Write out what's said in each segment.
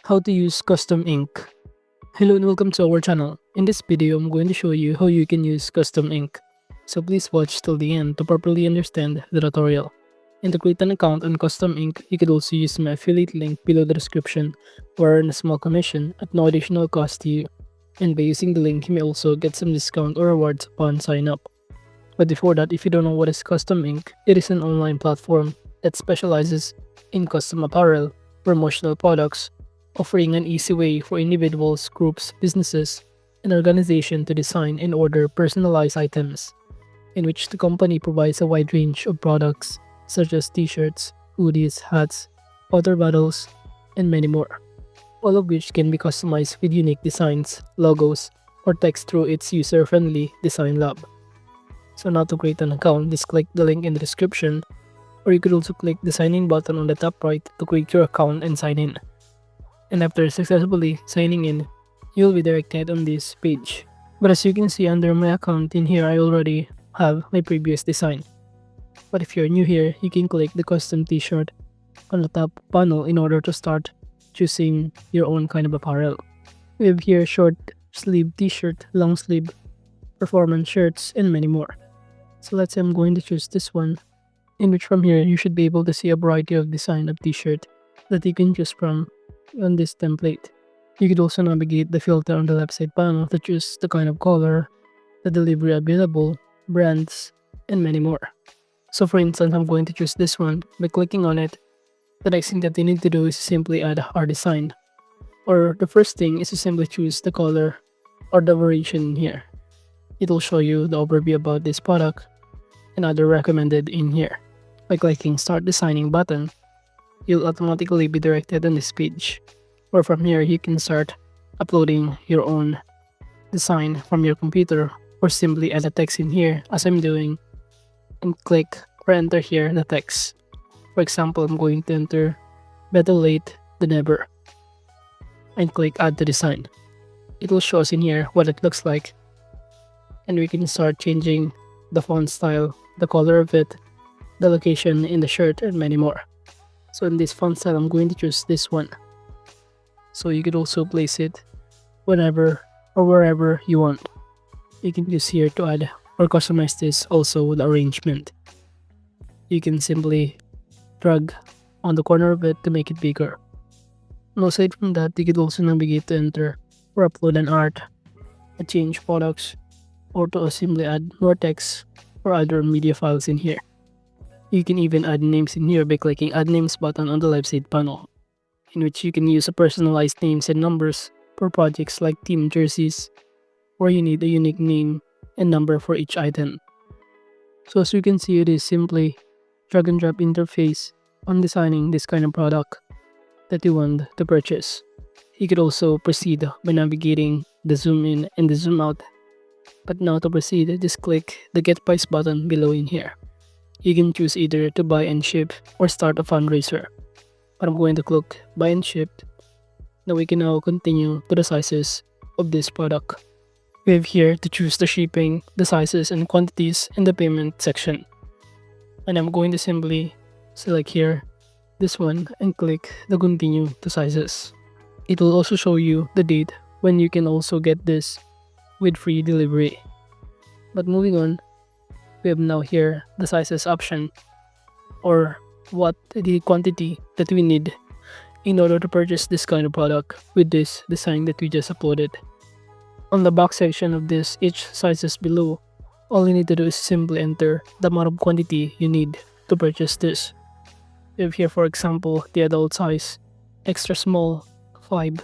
How to use custom ink. Hello and welcome to our channel. In this video, I'm going to show you how you can use custom ink. So please watch till the end to properly understand the tutorial. And to create an account on custom ink, you could also use my affiliate link below the description or earn a small commission at no additional cost to you. And by using the link, you may also get some discount or rewards upon sign up. But before that, if you don't know what is custom ink, it is an online platform that specializes in custom apparel, promotional products, offering an easy way for individuals, groups, businesses, and organizations to design and order personalized items, in which the company provides a wide range of products such as t-shirts, hoodies, hats, water bottles, and many more, all of which can be customized with unique designs, logos, or text through its user-friendly design lab. So now to create an account, just click the link in the description, or you could also click the sign in button on the top right to create your account and sign in. And after successfully signing in, you'll be directed on this page. But as you can see under my account in here, I already have my previous design. But if you're new here, you can click the custom t-shirt on the top panel in order to start choosing your own kind of apparel. We have here short sleeve t-shirt, long sleeve, performance shirts, and many more. So let's say I'm going to choose this one, in which from here you should be able to see a variety of design of t-shirt that you can choose from on this template. You could also navigate the filter on the left side panel to choose the kind of color, the delivery available, brands, and many more. So for instance, I'm going to choose this one. By clicking on it, the next thing that you need to do is simply add our design. Or the first thing is to simply choose the color or the variation here. It will show you the overview about this product and other recommended in here. By clicking start designing button, you'll automatically be directed on this page, or from here you can start uploading your own design from your computer, or simply add a text in here as I'm doing, and click or enter here the text. For example, I'm going to enter better late than never and click add to design. It will show us in here what it looks like, and we can start changing the font style, the color of it, the location in the shirt, and many more. So in this font style, I'm going to choose this one. So you could also place it whenever or wherever you want. You can use here to add or customize this also with arrangement. You can simply drag on the corner of it to make it bigger. And aside from that, you could also navigate to enter or upload an art, change products, or to simply add more text or other media files in here. You can even add names in here by clicking add names button on the left side panel, in which you can use a personalized names and numbers for projects like team jerseys, where you need a unique name and number for each item. So as you can see, it is simply drag and drop interface on designing this kind of product that you want to purchase. You could also proceed by navigating the zoom in and the zoom out. But now to proceed, just click the get price button below in here. You can choose either to buy and ship or start a fundraiser. But I'm going to click buy and ship. Now we can now continue to the sizes of this product. We have here to choose the shipping, the sizes and quantities in the payment section. And I'm going to simply select here this one and click the continue to sizes. It will also show you the date when you can also get this with free delivery. But moving on, we have now here the sizes option, or what the quantity that we need in order to purchase this kind of product with this design that we just uploaded. On the box section of this each sizes below, all you need to do is simply enter the amount of quantity you need to purchase this. We have here, for example, the adult size, extra small, 5,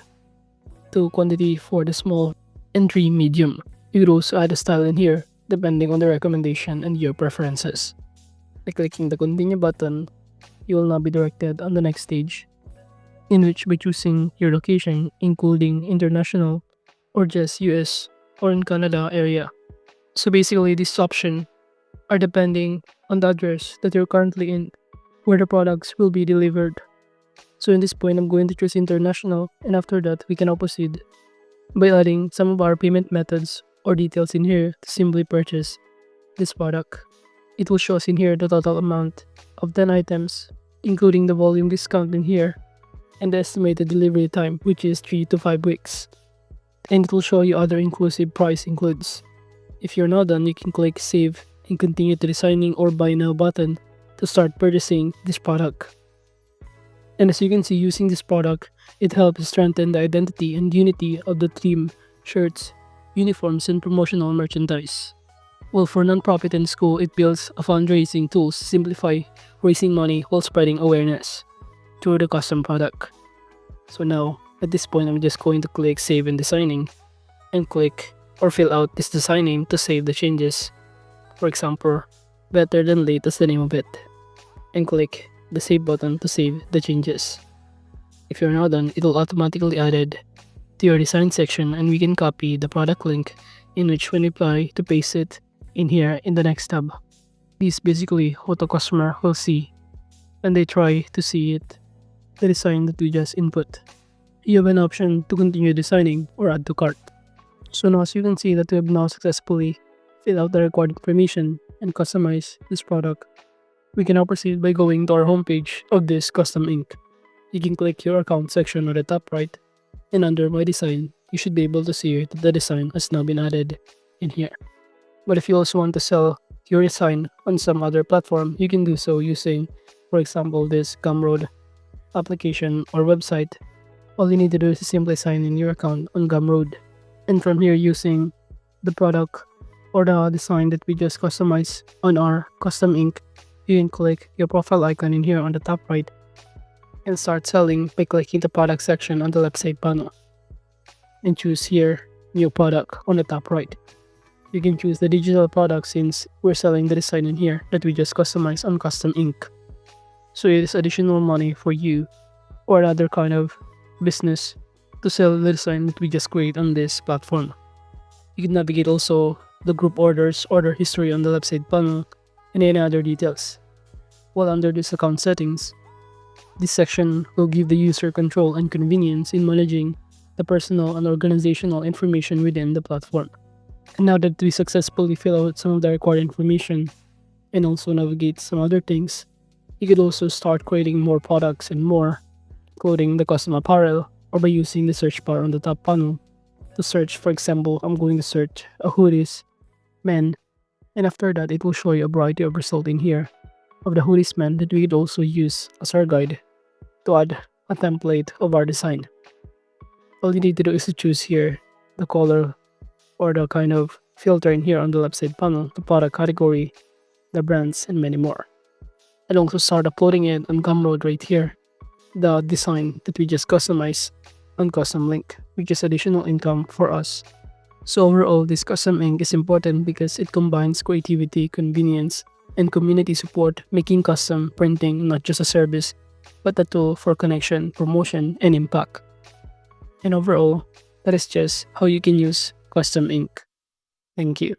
2 quantity for the small, and 3 medium. You could also add a style in here depending on the recommendation and your preferences. By clicking the continue button, you will now be directed on the next stage, in which by choosing your location, including international or just US or in Canada area. So basically, this option are depending on the address that you're currently in, where the products will be delivered. So in this point, I'm going to choose international, and after that, we can now proceed by adding some of our payment methods or details in here to simply purchase this product. It will show us in here the total amount of 10 items, including the volume discount in here, and the estimated delivery time, which is 3 to 5 weeks. And it will show you other inclusive price includes. If you're not done, you can click save and continue to the signing or buy now button to start purchasing this product. And as you can see, using this product, it helps strengthen the identity and unity of the team, shirts, uniforms, and promotional merchandise. Well, for nonprofit and school, it builds a fundraising tools to simplify raising money while spreading awareness through the custom product. So now, at this point, I'm just going to click save and designing and click or fill out this design name to save the changes. For example, better than late is the name of it, and click the save button to save the changes. If you're not done, it will automatically added to your design section, and we can copy the product link in which when we apply to paste it in here in the next tab. This is basically what the customer will see when they try to see it, the design that we just input. You have an option to continue designing or add to cart. So now as you can see that we have now successfully filled out the required information and customize this product. We can now proceed by going to our homepage of this custom ink. You can click your account section on the top right, and under my design, you should be able to see that the design has now been added in here. But if you also want to sell your design on some other platform, you can do so using, for example, this Gumroad application or website. All you need to do is simply sign in your account on Gumroad, and from here, using the product or the design that we just customized on our custom ink, you can click your profile icon in here on the top right and start selling by clicking the product section on the left side panel and choose here new product on the top right. You can choose the digital product since we're selling the design in here that we just customized on custom ink. So it is additional money for you or another kind of business to sell the design that we just create on this platform. You can navigate also the group orders, order history on the left side panel, and any other details. While under this account settings, this section will give the user control and convenience in managing the personal and organizational information within the platform. And now that we successfully fill out some of the required information and also navigate some other things, you could also start creating more products and more, including the custom apparel, or by using the search bar on the top panel to search. For example, I'm going to search a hoodies men, and after that it will show you a variety of results in here of the hoodies men that we could also use as our guide to add a template of our design. All you need to do is to choose here the color or the kind of filter in here on the left side panel, the product category, the brands, and many more. And also start uploading it on Gumroad right here, the design that we just customized on custom link, which is additional income for us. So overall, this custom ink is important because it combines creativity, convenience, and community support, making custom printing not just a service, but a tool for connection, promotion, and impact. And overall, that is just how you can use custom ink. Thank you.